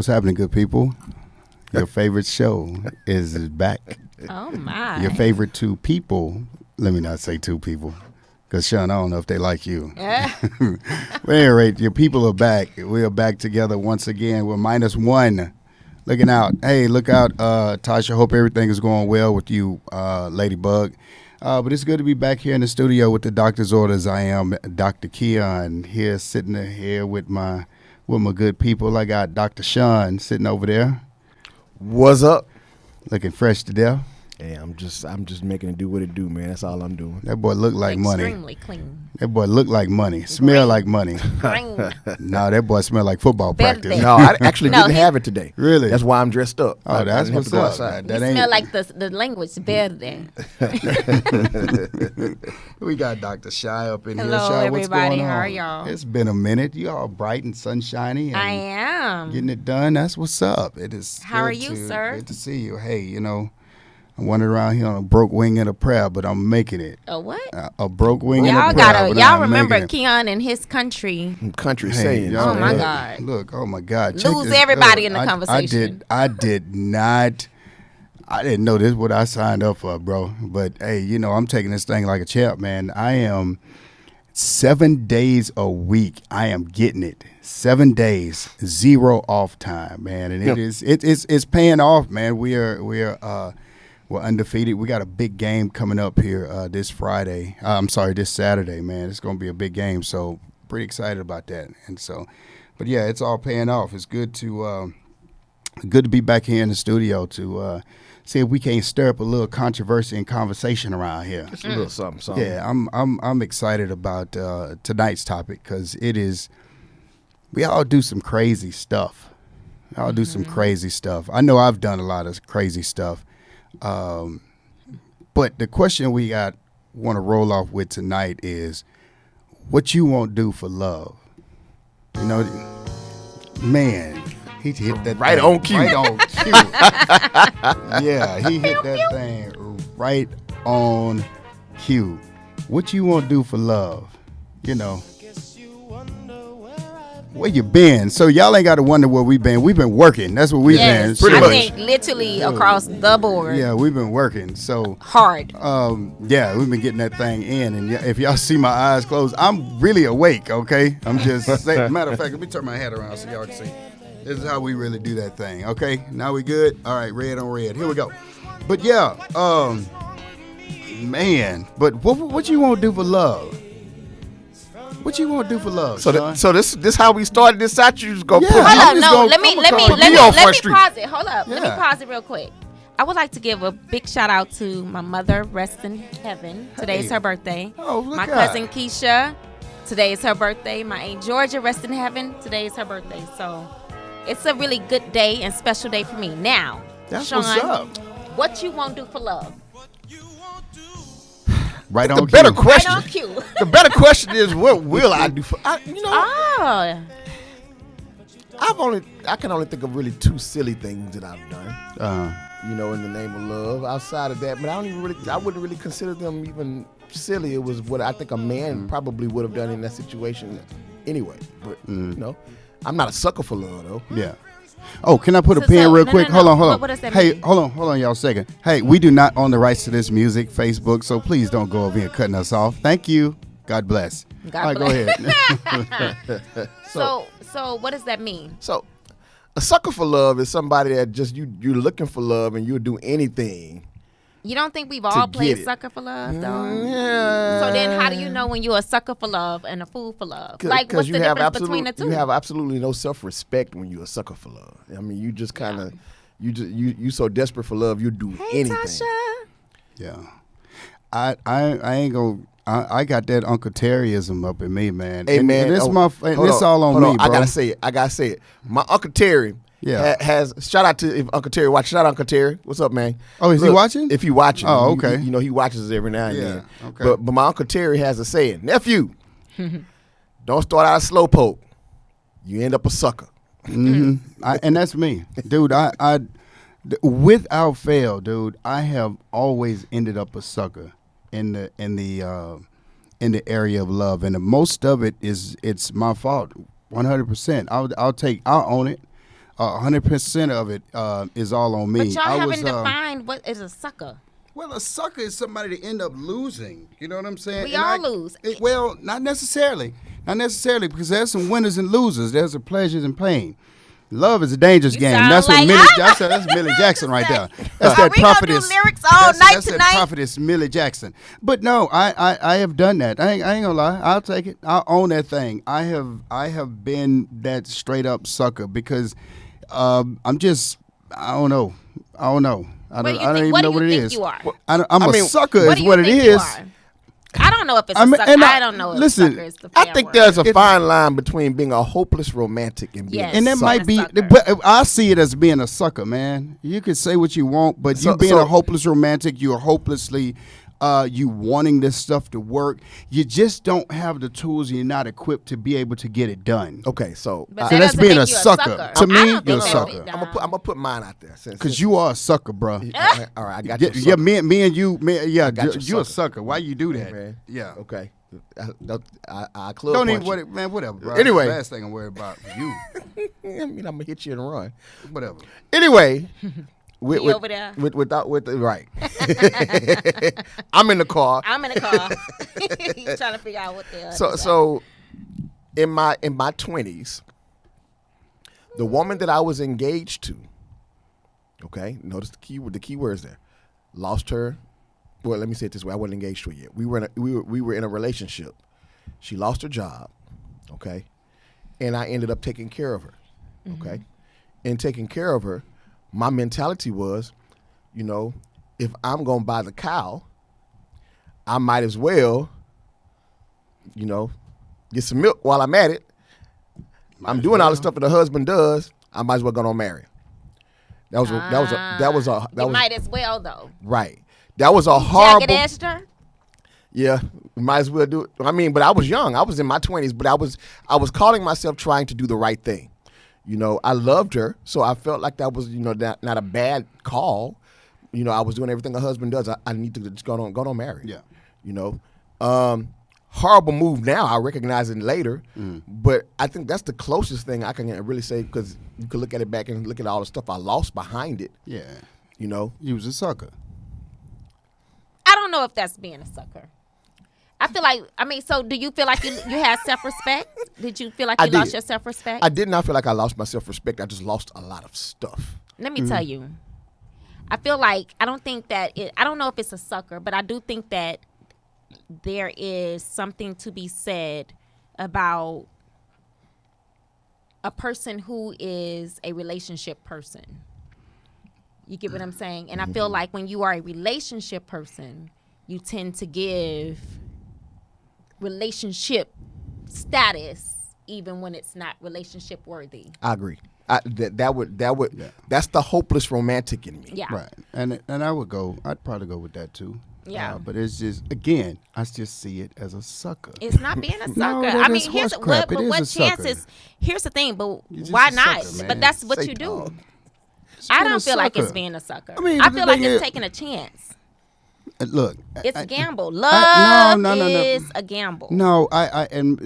What's happening, good people? Your favorite show is back. Oh, my. Your favorite two people. Let me not say two people. Because, Sean, I don't know if they like you. Yeah. But at any rate, your people are back. We are back together once again. We're -1. Looking out. Hey, look out, Tasha. Hope everything is going well with you, Ladybug. But it's good to be back here in the studio with the doctor's orders. I am Dr. Keon here, sitting here with my good people. I got Dr. Sean sitting over there. What's up? Looking fresh to death. Hey, I'm just making it do what it do, man. That's all I'm doing. That boy look like money. Extremely clean. That boy look like money. Smell like money. Green. No, that boy smell like football Verde. practice. No, I actually No, didn't he- have it today. Really? That's why I'm dressed up. Oh, I that's didn't have what's to go up. outside. That You ain't smell like the language verde. We got Dr. Shy up in here. Hello, Shy, what's everybody. going How are on? y'all? It's been a minute. You all bright and sunshiny. And I am. getting it done. That's what's up. It is. How are good you, sir? Good to see you. Hey, I'm running around here on a broke wing and a prayer, but I'm making it. A what? A broke wing and Y'all a prayer. but y'all I'm remember making it. Keon and his country. Country Hey, saying. y'all, Oh, my look, God. Look, oh my God. Check Lose this. everybody Look, in the conversation. I did not. I didn't know this is what I signed up for, bro. But hey, I'm taking this thing like a champ, man. I am 7 days a week. I am getting it. 7 days, 0 off time, man. And it's paying off, man. We're undefeated. We got a big game coming up here this Saturday, man. It's going to be a big game, so pretty excited about that. And so, but yeah, it's all paying off. It's good to be back here in the studio to see if we can't stir up a little controversy and conversation around here. Just a little something. Yeah, I'm excited about tonight's topic because it is. We all do some crazy stuff. I know I've done a lot of crazy stuff. But the question we want to roll off with tonight is what you won't do for love. Man, he hit that Right thing on cue. Right on cue. Yeah, he hit that thing right on cue. What you won't do for love, Where you been? So y'all ain't got to wonder where we been. We've been working. That's what we've been. Yes, Pretty I much. think literally across the board. Yeah, we've been working. So Hard. yeah, we've been getting that thing in. And if y'all see my eyes closed, I'm really awake, okay? I'm just saying. Matter of fact, let me turn my head around so y'all can see. This is how we really do that thing, okay? Now we good? All right, red on red. Here we go. But yeah, man, but what you won't do for love? What you won't do for love, Sean? So this how we started this out. You just go Yeah. put Hold I'm up, just no, gonna- let me I'm gonna call me on Front let me Street. pause it. Hold up. Let me Yeah. pause it real quick. I would like to give a big shout out to my mother, rest in heaven. Today's Hey. her birthday. Oh, look my out. cousin Keisha, today is her birthday. My Aunt Georgia, rest in heaven. Today is her birthday. So it's a really good day and special day for me. Now, That's Sean, what's up. what you won't do for love? Right on the cue. better Right question. on cue. The better question is, what will I do for? Oh, I can only think of really two silly things that I've done. In the name of love. Outside of that, but I wouldn't really consider them even silly. It was what I think a man probably would have done in that situation anyway. But I'm not a sucker for love though. Yeah. Oh, can I put a So- pin so- real no, quick? no, Hold no. on, hold on. What does that Hey, mean? hold on, y'all a second. Hey, we do not own the rights to this music, Facebook, so please don't go over here cutting us off. Thank you. God bless. God All right, bless. go ahead. So what does that mean? So, a sucker for love is somebody that just you're looking for love and you'll do anything. You don't think we've all get played it. sucker for love, though? Yeah. So then how do you know when you're a sucker for love and a fool for love? Like, what's the you have difference between the two? You have absolutely no self-respect when you're a sucker for love. I mean, you just kind of, you so desperate for love, you do Hey, anything. Tasha. Yeah. I ain't gonna. I got that Uncle Terryism up in me, man. Hey, And man. this hold this all on hold me, bro. I gotta say it. My Uncle Terry has shout out to if Uncle Terry watch. Shout out Uncle Terry. What's up, man? Oh, is he watching? If he watching, Oh, okay. He watches us every now and Yeah, then. okay. But my Uncle Terry has a saying, nephew, don't start out a slowpoke. You end up a sucker. And that's me, dude. Without fail, dude, I have always ended up a sucker in the area of love, and most of it's my fault, 100%. I'll own it. 100% of it is all on me. But y'all haven't defined what is a sucker. Well, a sucker is somebody that end up losing. You know what I'm saying? We all lose. Well, not necessarily. Not necessarily, because there's some winners and losers. There's a pleasures and pain. Love is a dangerous game. That's what Millie Jackson. That's Millie Jackson right there. That's that prophetess. Do lyrics all night that's tonight? That prophetess Millie Jackson. But no, I have done that. I ain't gonna lie. I'll take it. I'll own that thing. I have been that straight up sucker because I'm just I don't know. I don't even know what it is. I'm a sucker is what it is. I don't know if it's a sucker. I don't know if sucker is the fair I think word. there's a fine line between being a hopeless romantic and being and that might be, but I see it as being a sucker, man. You can say what you want, but you being a hopeless romantic, you're hopelessly you wanting this stuff to work. You just don't have the tools and you're not equipped to be able to get it done. Okay, so that's being a sucker. To me, you're a sucker. I'm gonna put mine out there because you are a sucker, bro. All right, I got you. Yeah, me and you, you're a sucker. Why you do that? Man. Yeah. Okay. I club don't even what man, whatever, bro. Anyway, that's the last thing I'm worried about you. I mean, I'm gonna hit you and run. Whatever. Anyway. Over there. Right. I'm in the car. He's trying to figure out what the So in my 20s, the woman that I was engaged to, okay, notice the key words there. Lost her. Well, let me say it this way. I wasn't engaged to her yet. We were in a relationship. She lost her job, okay? And I ended up taking care of her. Okay? Mm-hmm. And taking care of her, my mentality was, if I'm going to buy the cow, I might as well, get some milk while I'm at it. I'm doing all the stuff that the husband does. I might as well go on marry. That was might as well though. Right. That was a horrible. Jagged edged her? Yeah, might as well do it. I mean, but I was young. I was in my 20s, but I was calling myself trying to do the right thing. I loved her, so I felt like that was, not a bad call. I was doing everything a husband does. I need to just go on marry. Yeah. Horrible move now. I recognize it later, but I think that's the closest thing I can really say because you can look at it back and look at all the stuff I lost behind it. Yeah. You was a sucker. I don't know if that's being a sucker. I feel like, so do you feel like you had self-respect? Did you feel like you lost your self-respect? I did not feel like I lost my self-respect. I just lost a lot of stuff. Let me tell you. I feel like, I don't know if it's a sucker, but I do think that there is something to be said about a person who is a relationship person. You get what I'm saying? And I feel like when you are a relationship person, you tend to give relationship status even when it's not relationship worthy. I agree. That's the hopeless romantic in me. Yeah. Right. And I'd probably go with that too. Yeah. But it's just, again, I just see it as a sucker. It's not being a sucker. No, here's what chances. Here's the thing, but why not? Sucker, but that's what you do. I don't feel like it's being a sucker. I feel like it's taking a chance. Look, it's a gamble. Love is a gamble. No, and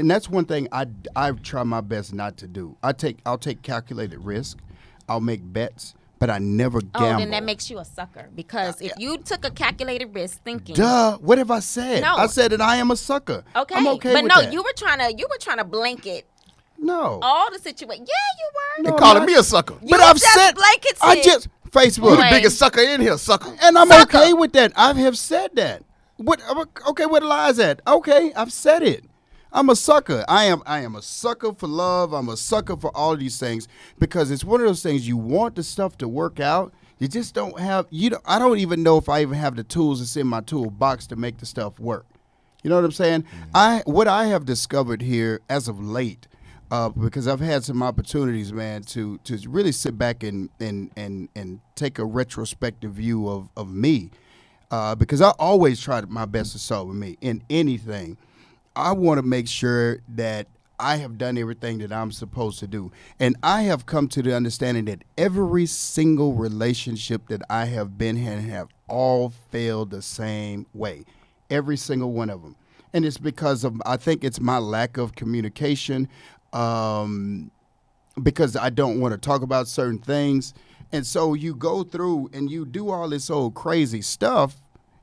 that's one thing I try my best not to do. I'll take calculated risk. I'll make bets, but I never gamble. Oh, then that makes you a sucker because if you took a calculated risk thinking, what have I said? No. I said that I am a sucker. Okay, I'm okay but with no, that. you were trying to blanket. No. All the situation. Yeah, you were. You're calling me a sucker. But I've said Facebook. You're the biggest sucker in here, sucker. And I'm okay with that. I have said that. Okay, where the lie's at? Okay, I've said it. I'm a sucker. I am a sucker for love. I'm a sucker for all these things because it's one of those things you want the stuff to work out. You just don't have. I don't even know if I even have the tools that's in my toolbox to make the stuff work. You know what I'm saying? What I have discovered here as of late. Because I've had some opportunities, man, to really sit back and take a retrospective view of me. Because I always try my best to solve with me in anything. I want to make sure that I have done everything that I'm supposed to do. And I have come to the understanding that every single relationship that I have been in have all failed the same way. Every single one of them. And it's because of, I think it's my lack of communication. because I don't want to talk about certain things. And so you go through and you do all this old crazy stuff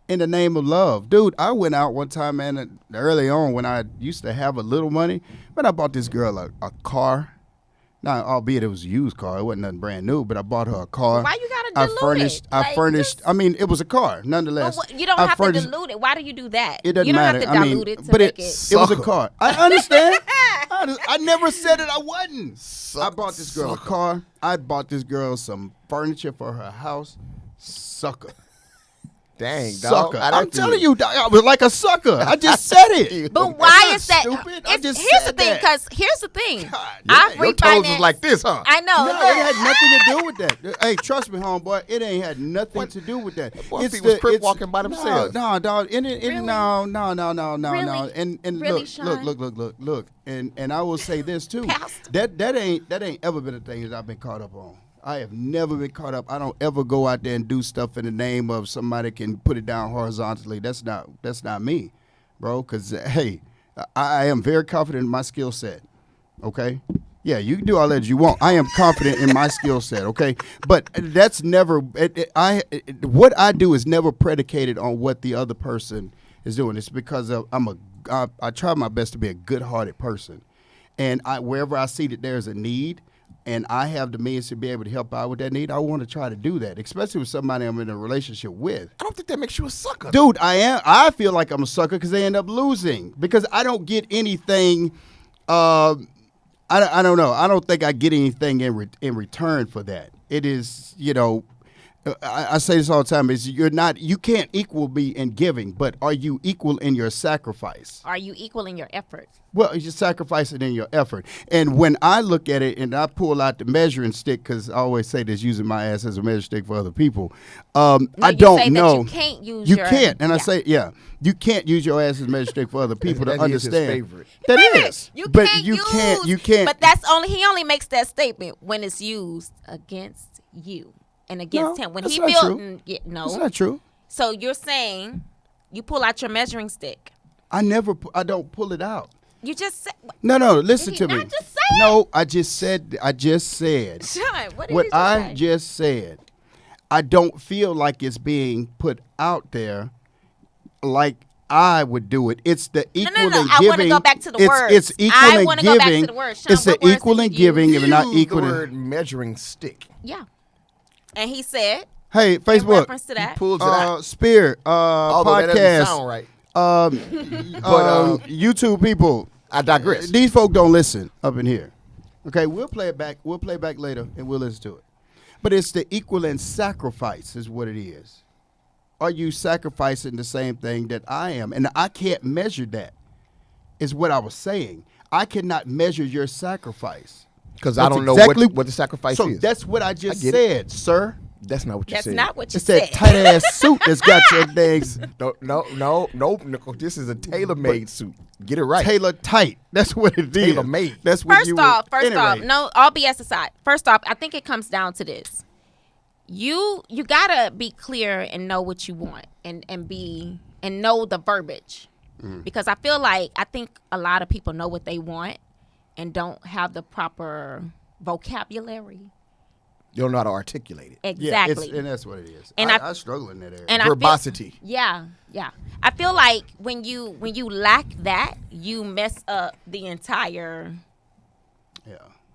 in the name of love. Dude, I went out one time, man, early on when I used to have a little money, but I bought this girl a car. Now, albeit it was a used car, it wasn't nothing brand new, but I bought her a car. Why you gotta dilute it? I furnished. I mean, it was a car, nonetheless. You don't have to dilute it. Why do you do that? It doesn't matter. matter. You don't have to dilute it to but make it. It was a car. I understand. I never said it. I wasn't. I bought this girl a car. I bought this girl some furniture for her house. Sucker. Dang, dog. Sucker. I'm telling you, dog, I was like a sucker. I just said it. But why is that? Stupid. Here's the thing, because here's the thing. Your toes was like this, huh? I know. No, it had nothing to do with that. Hey, trust me, homeboy, it ain't had nothing to do with that. What if was crip walking by themselves? No, dog. Really? No. Really? And Really, look. And I will say this too. Pastor. That ain't ever been a thing that I've been caught up on. I have never been caught up. I don't ever go out there and do stuff in the name of somebody can put it down horizontally. That's not me, bro. Because hey, I am very confident in my skill set. Okay, yeah, you can do all that you want. I am confident in my skill set. Okay, but that's never. What I do is never predicated on what the other person is doing. It's because I try my best to be a good-hearted person, and wherever I see that there's a need, and I have the means to be able to help out with that need, I want to try to do that, especially with somebody I'm in a relationship with. I don't think that makes you a sucker. Dude, I am. I feel like I'm a sucker because they end up losing because I don't get anything. I don't know. I don't think I get anything in return for that. It is, I say this all the time, is you can't equal me in giving, but are you equal in your sacrifice? Are you equal in your effort? Well, you're sacrificing in your effort. And when I look at it and I pull out the measuring stick, because I always say this, using my ass as a measuring stick for other people, I don't know. You can't use you can't. And I say, you can't use your ass as a measuring stick for other people to understand. His favorite. That is. You but can't you can't. But he only makes that statement when it's used against you and against him. When that's he not feels true. No. That's not true. So you're saying you pull out your measuring stick. I don't pull it out. You just said. No, listen to me. Not just say it? No, I just said. Sean, what did What you just I say? just said. I don't feel like it's being put out there like I would do it. It's the equal in giving. I want to go back to the words. It's equal I in want to go back giving. to the words. Sean, It's the what words equal did in you giving use? and not Use equal the in. word measuring stick. Yeah. And he said. Hey, In Facebook. reference to that. Pulls it out. Spirit. Although that doesn't sound Podcast. right. YouTube people. I digress. These folk don't listen up in here. Okay, we'll play it back. We'll play it back later and we'll listen to it. But it's the equal in sacrifice is what it is. Are you sacrificing the same thing that I am? And I can't measure that, is what I was saying. I cannot measure your sacrifice. Because I don't exactly know what the sacrifice so is. that's what I just get said, sir. That's not what you That's said. not what you It's said. that tight ass suit that's got your legs No, Nicole. This is a tailor-made suit. Get it right. tailor tight. That's what it is. Tailor-made. That's what First you off, anyway. no, all BS aside. First off, I think it comes down to this. You gotta be clear and know what you want and know the verbiage. Because I think a lot of people know what they want and don't have the proper vocabulary. You don't know how to articulate it. Exactly. And that's what it is. And I struggle in that area. And Verbosity. Yeah. I feel like when you lack that, you mess up the entire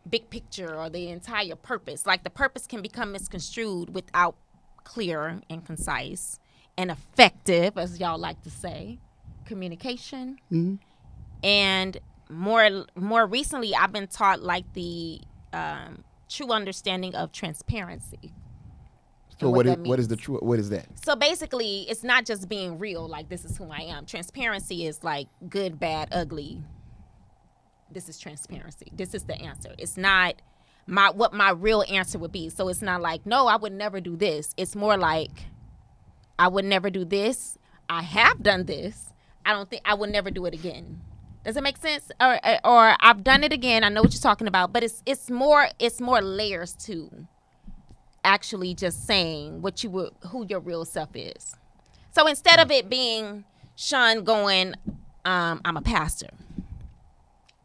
big picture or the entire purpose. Like the purpose can become misconstrued without clear and concise and effective, as y'all like to say, communication. Mm-hmm. And more recently, I've been taught like the true understanding of transparency. So what is the true? What is that? So basically, it's not just being real, like this is who I am. Transparency is like good, bad, ugly. This is transparency. This is the answer. It's not what my real answer would be. So it's not like, no, I would never do this. It's more like, I would never do this. I have done this. I don't think I would never do it again. Does it make sense? Or I've done it again. I know what you're talking about, but it's more layers to actually just saying who your real self is. So instead of it being Sean going, I'm a pastor,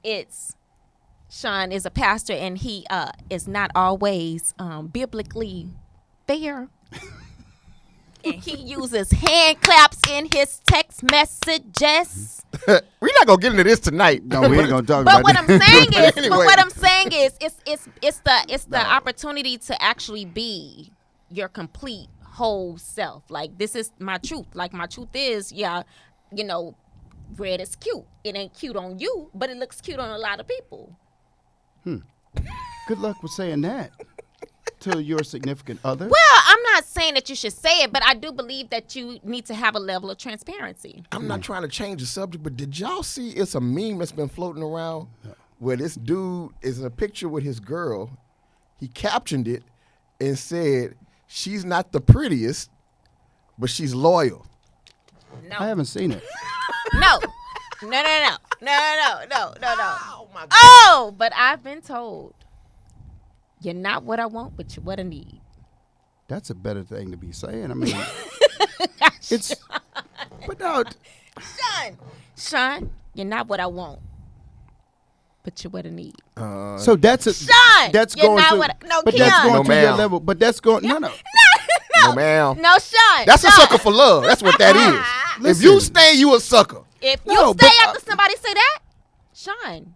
it's Sean is a pastor, and he is not always biblically fair. And he uses hand claps in his text messages. We're not gonna get into this tonight. No, we ain't gonna talk But about what that. I'm saying is, Anyway. but what I'm saying is, it's the opportunity to actually be your complete whole self. Like, this is my truth. Like, my truth is, yeah, you know, red is cute. It ain't cute on you, but it looks cute on a lot of people. Good luck with saying that to your significant other. Well, I'm not saying that you should say it, but I do believe that you need to have a level of transparency. I'm not trying to change the subject, but did y'all see it's a meme that's been floating around where this dude is in a picture with his girl. He captioned it and said, "She's not the prettiest, but she's loyal." No. I haven't seen it. No. No. Oh, my God. Oh, but I've been told you're not what I want, but you're what I need. That's a better thing to be saying. I mean, it's. But no, Sean, you're not what I want, but you're what I need. so that's a. Sean, That's you're going not to. what no, but Keon. that's going No, to your ma'am. level. But that's going. No. No, ma'am. No, Sean. That's a Sean. sucker for love. That's what that is. If you Listen. stay, you a sucker. If you No, stay but, after somebody say that, Sean,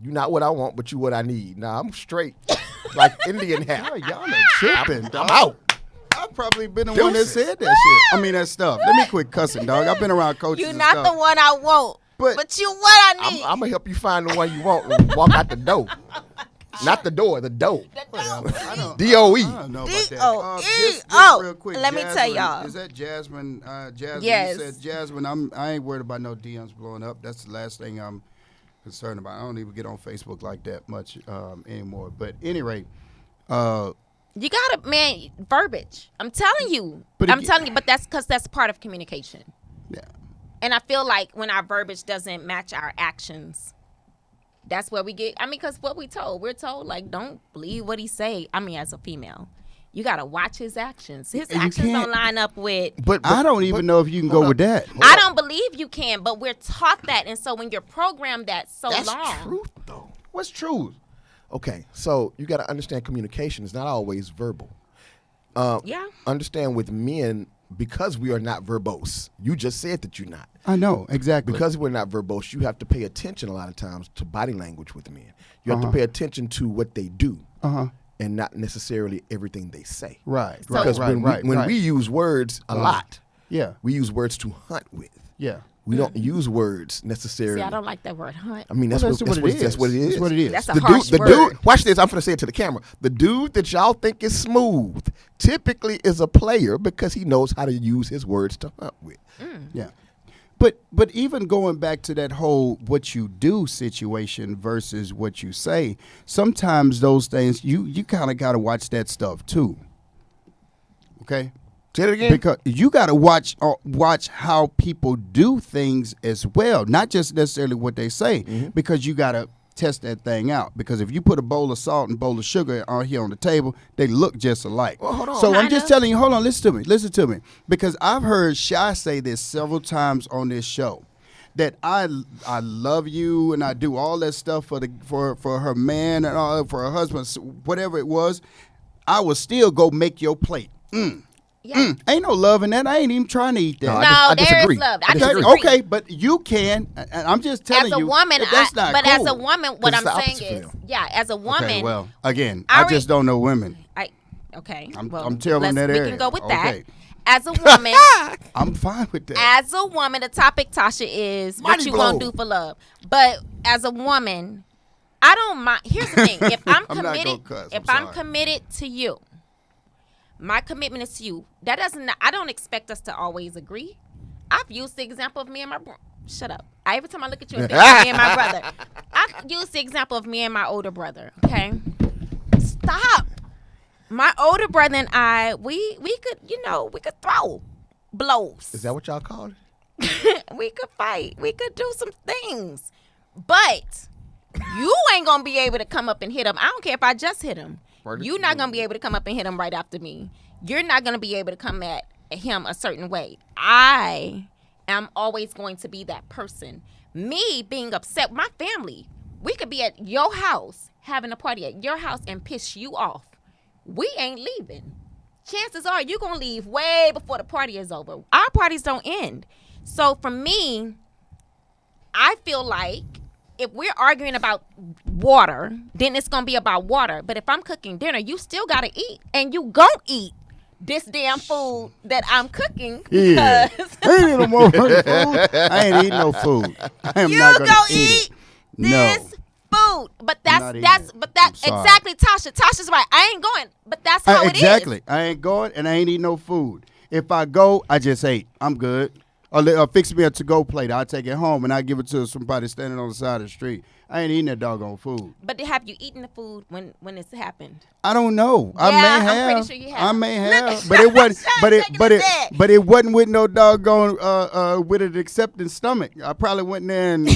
You not what I want, but you what I need. Nah, I'm straight. Like Indian hat. Oh, y'all are tripping, I'm dog. out. I've probably been the one that said that shit. I mean, that stuff. Let me quit cussing, dog. I've been around coaches you're and not stuff. the one I want, But- but you what I need. I'm gonna help you find the one you want and walk out the door. Not the door, the door. I don't D-O-E. I don't know about that. D-O-E. Just Oh, real quick, let me tell Jasmine, y'all. Is that Jasmine? Jasmine, Yes. you said Jasmine. I ain't worried about no DMs blowing up. That's the last thing I'm concerned about. I don't even get on Facebook like that much anymore. But at any rate, You gotta, man, verbiage. I'm telling you. But I'm again- telling you, but that's because that's part of communication. yeah. And I feel like when our verbiage doesn't match our actions, that's where we get. I mean, because what we're told, like, don't believe what he say. I mean, as a female, you gotta watch his actions. His You actions can't- don't line up with. But I don't even know if you can go with that. I don't believe you can, but we're taught that, and so when you're programmed that so that's long, truth, though. What's truth? Okay, so you got to understand communication is not always verbal. yeah. Understand with men, because we are not verbose. You just said that you're not. I know exactly. Because we're not verbose, you have to pay attention a lot of times to body language with men. You have to pay attention to what they do and not necessarily everything they say. right, So- right, Because right, when right. we use words a lot, yeah, we use words to hunt with. yeah. We don't use words necessarily. See, I don't like that word hunt. I mean, Well, that's what it is. That's what it is. That's what it is. That's a the harsh dude, word. dude, watch this. I'm going to say it to the camera. The dude that y'all think is smooth typically is a player because he knows how to use his words to hunt with. Yeah. But even going back to that whole what you do situation versus what you say, sometimes those things you kind of got to watch that stuff too. Okay? Say it again. Because you got to watch how people do things as well, not just necessarily what they say, because you got to test that thing out. Because if you put a bowl of salt and a bowl of sugar out here on the table, they look just alike. Well, hold on. So I'm Kinda. just telling you, hold on, listen to me. Because I've heard Shy say this several times on this show, that I love you and I do all that stuff for her man and all for her husband, whatever it was. I will still go make your plate. Yeah. Ain't no love in that. I ain't even trying to eat that. No, No, I there disagree. is love. I I Okay, disagree. disagree. okay, but you can. And I'm just telling As a you. woman, that's not but cool. as a woman, what 'Cause I'm it's the saying opposite is, for yeah, as a woman, Okay, well, again, I I just don't know women. okay, I'm well, terrible in that we area. can go with Okay. that. As a woman, I'm fine with that. as a woman, the topic, Tasha, is what Mighty you blow. gonna do for love. But as a woman, I don't mind. Here's the thing: if I'm I'm not gonna committed, cuss, if I'm I'm sorry. committed to you, my commitment is to you. That doesn't. I don't expect us to always agree. I've used the example of me and my. Shut up. Every time I look at you and think of me and my brother, I've used the example of me and my older brother. Okay, stop. My older brother and I, we could, we could throw blows. Is that what y'all call it? We could fight. We could do some things. But you ain't going to be able to come up and hit him. I don't care if I just hit him. You're not going to be able to come up and hit him right after me. You're not going to be able to come at him a certain way. I am always going to be that person. Me being upset, my family, We could be at your house having a party at your house and piss you off. We ain't leaving. Chances are you're going to leave way before the party is over. Our parties don't end. So for me, I feel like if we're arguing about water, then it's going to be about water. But if I'm cooking dinner, you still got to eat. And you gon' eat this damn food that I'm cooking. Yeah. Because I ain't eating no more food. I ain't eating no food. I am you not gonna go eat it. this food. But that's exactly Tasha. Tasha's right. I ain't going. But that's how it is. Exactly. I ain't going and I ain't eating no food. If I go, I just ate. I'm good. Or fix me a to-go plate. I'll take it home and I'll give it to somebody standing on the side of the street. I ain't eating that doggone food. But have you eaten the food when it's happened? I don't know. Yeah, I may have. I'm pretty sure you have. I may have. Look, But it wasn't. Sean but it wasn't with no doggone with an accepting stomach. I probably went in there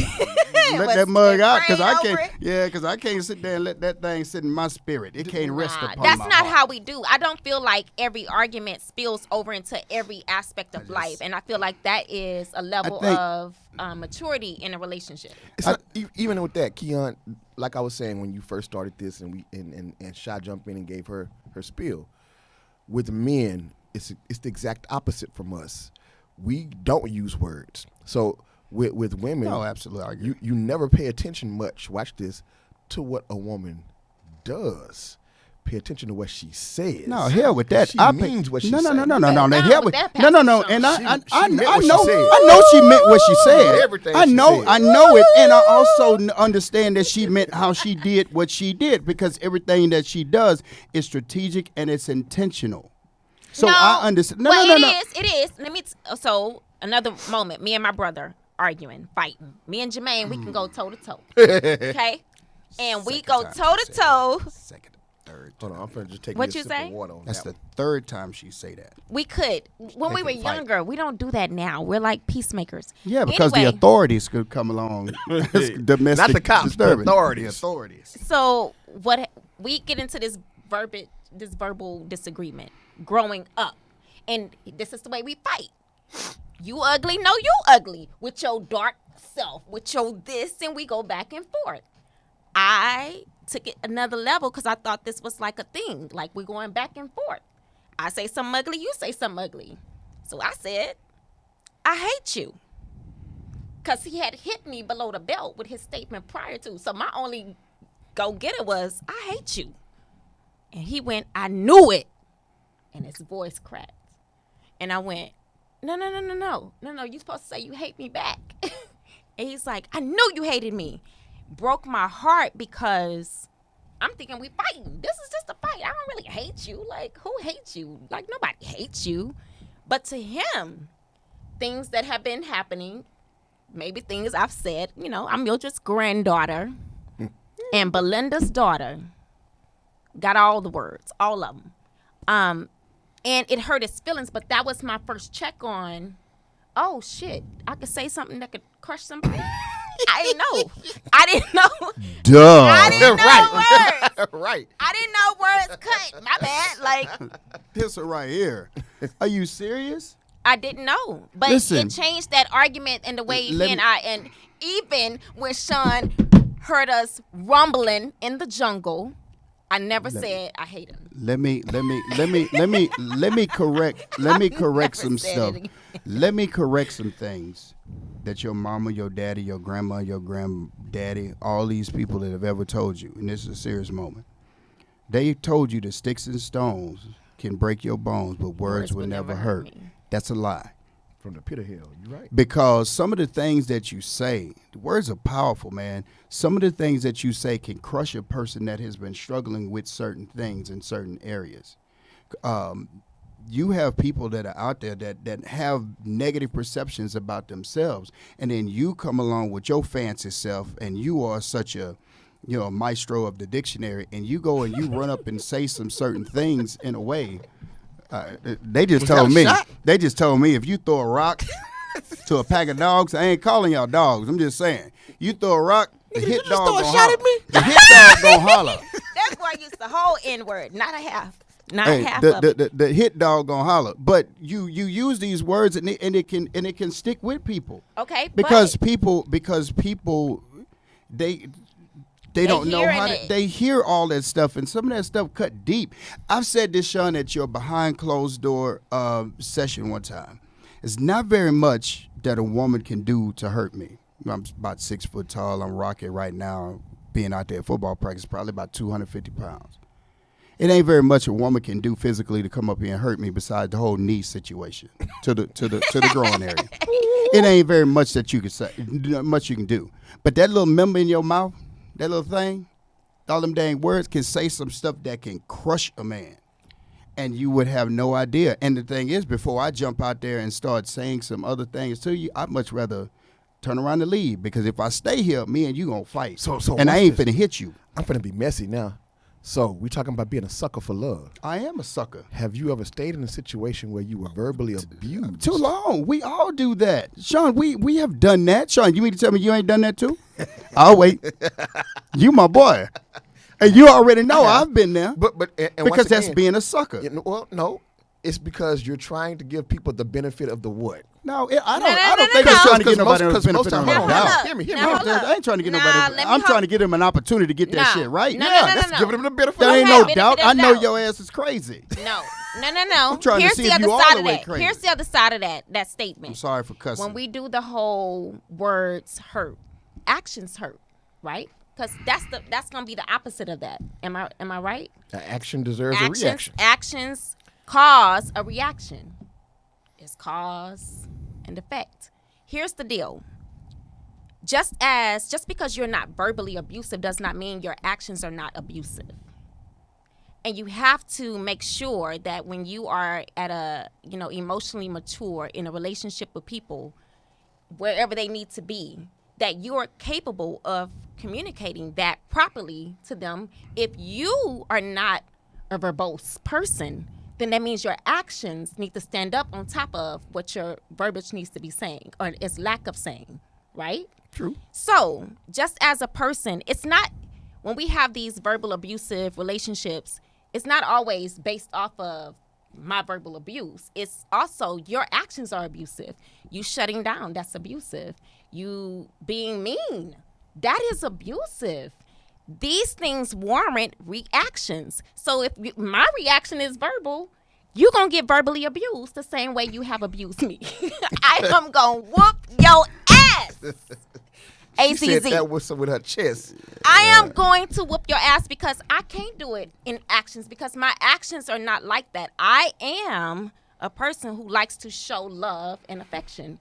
and let that mug out because I can't. Yeah, because I can't sit there and let that thing sit in my spirit. It can't rest upon That's my not heart. how we do. I don't feel like every argument spills over into every aspect of life, and I feel like that is a level of maturity in a relationship. It's not, even with that, Keon, like I was saying when you first started this, and Sha jumped in and gave her spiel. With men, it's the exact opposite from us. We don't use words. So with women, No, absolutely. I agree. you never pay attention much. Watch this, to what a woman does. Pay attention to what she says. No, hell with that. She I means what she no, says. no. No, Hell with that no. Pastor And Sean. I She meant what she know. said. I know she meant what she said. Everything I she know. said. I know it, and I also understand that she meant how she did what she did because everything that she does is strategic and it's intentional. So I understand. No. It is. Let me. So another moment. Me and my brother arguing, fighting. Me and Jermaine, we can go toe to toe. Okay, and we go toe to toe. Second, third. Hold on, I'm finna just take What me a you sip say? of water on That's that the third time she say that. We could when we were can fight. younger. We don't do that now. We're like peacemakers. Yeah, because the Anyway, authorities could come along. Domestic Not the cops, the disturbance. authorities. The authorities. So what we get into this verbal disagreement growing up, and this is the way we fight. You ugly, no, you ugly with your dark self, with your this, and we go back and forth. I took it another level because I thought this was like a thing, like we're going back and forth. I say something ugly, you say something ugly. So I said, I hate you. Because he had hit me below the belt with his statement prior to. So my only go-getter was, I hate you. And he went, I knew it. And his voice cracked. And I went, no, you're supposed to say you hate me back. And he's like, I knew you hated me. Broke my heart because I'm thinking we fighting. This is just a fight. I don't really hate you. Like, who hates you? Like, nobody hates you. But to him, things that have been happening, maybe things I've said, I'm Mildred's granddaughter and Belinda's daughter. Got all the words, all of them. And it hurt his feelings, but that was my first check on, oh, shit, I could say something that could crush somebody. I didn't know. Duh. I didn't know words. Right. I didn't know words cut. My bad. Like, This one right here. Are you serious? I didn't know. But Listen. it changed that argument and the way Let he and me- I, and even when Sean heard us rumbling in the jungle, I never said I hate him. Let me correct Never some said stuff. it again. Let me correct some things that your mama, your daddy, your grandma, your granddaddy, all these people that have ever told you, and this is a serious moment. They told you that sticks and stones can break your bones, but words will never hurt. me. That's a lie. From the pit of hell. You're right. Because some of the things that you say, the words are powerful, man. Some of the things that you say can crush a person that has been struggling with certain things in certain areas. You have people that are out there that have negative perceptions about themselves, and then you come along with your fancy self, and you are such a maestro of the dictionary, and you go and you run up and say some certain things in a way. They just told me. They just told me if you throw a rock to a pack of dogs, I ain't calling y'all dogs. I'm just saying, you throw a rock, the hit dog gonna holler. The hit dog gonna holler. That's why I used the whole N word, not a half. Not Hey, half of it. the hit dog gonna holler. But you use these words and it can stick with people. Okay, Because people They don't know how to. They hear all that stuff, and some of that stuff cut deep. I've said this, Sean, at your behind closed door session one time. It's not very much that a woman can do to hurt me. I'm about 6 foot tall. I'm rocking right now, being out there at football practice, probably about 250 pounds. It ain't very much a woman can do physically to come up here and hurt me besides the whole knee situation to the groin area. It ain't very much that you can say, much you can do. But that little member in your mouth, that little thing, all them dang words can say some stuff that can crush a man. And you would have no idea. And the thing is, before I jump out there and start saying some other things to you, I'd much rather turn around and leave. Because if I stay here, me and you going to fight. So and I ain't finna hit you. I'm finna be messy now. So we talking about being a sucker for love. I am a sucker. Have you ever stayed in a situation where you were verbally abused? Too long. We all do that. Sean, we have done that. Sean, you mean to tell me you ain't done that too? I'll wait. You my boy. And you already know I've been there. But because that's being a sucker. Well, no. It's because you're trying to give people the benefit of the what? No, I don't think I'm trying to get nobody the benefit of the doubt. Hear me. I ain't trying to get nobody. I'm trying to give them an opportunity to get that shit right. That's giving them the benefit. There ain't no doubt. I know your ass is crazy. No. I'm trying to see if you all the way crazy. Here's the other side of that statement. I'm sorry for cussing. When we do the whole words hurt, actions hurt, right? Because that's gonna be the opposite of that. Am I right? An action deserves a reaction. Actions cause a reaction. It's cause and effect. Here's the deal. Just because you're not verbally abusive does not mean your actions are not abusive. And you have to make sure that when you are at a, emotionally mature in a relationship with people, wherever they need to be, that you're capable of communicating that properly to them. If you are not a verbose person, then that means your actions need to stand up on top of what your verbiage needs to be saying or its lack of saying, right? True. So just as a person, it's not, when we have these verbal abusive relationships, it's not always based off of my verbal abuse. It's also your actions are abusive. You shutting down, that's abusive. You being mean, that is abusive. These things warrant reactions. So if my reaction is verbal, you're going to get verbally abused the same way you have abused me. I am going to whoop your ass. She said that with her chest. I am going to whoop your ass because I can't do it in actions because my actions are not like that. I am a person who likes to show love and affection.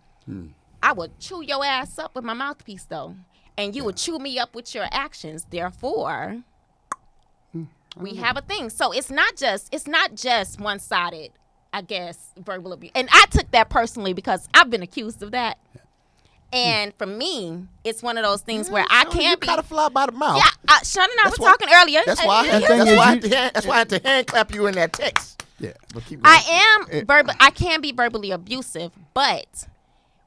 I would chew your ass up with my mouthpiece, though. And you would chew me up with your actions. Therefore, we have a thing. So it's not just one-sided, I guess, verbal abuse. And I took that personally because I've been accused of that. And for me, it's one of those things where I can't be. You gotta fly by the mouth. Yeah, Sean and I were talking earlier. That's why I had to hand clap you in that text. Yeah, I can be verbally abusive, but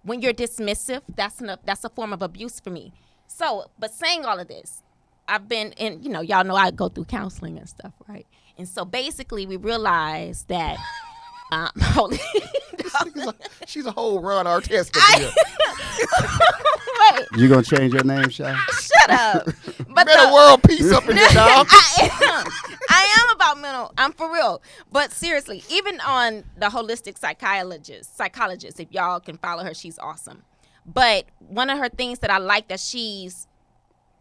when you're dismissive, that's a form of abuse for me. So, but saying all of this, I've been in, y'all know I go through counseling and stuff, right? And so basically we realized that, she's a whole Ron Artest. Wait. You gonna change your name, Shy? Shut up. But world peace up in here, dog. I am about I'm for real. But seriously, even on the holistic psychologist, if y'all can follow her, she's awesome. But one of her things that I like that she's,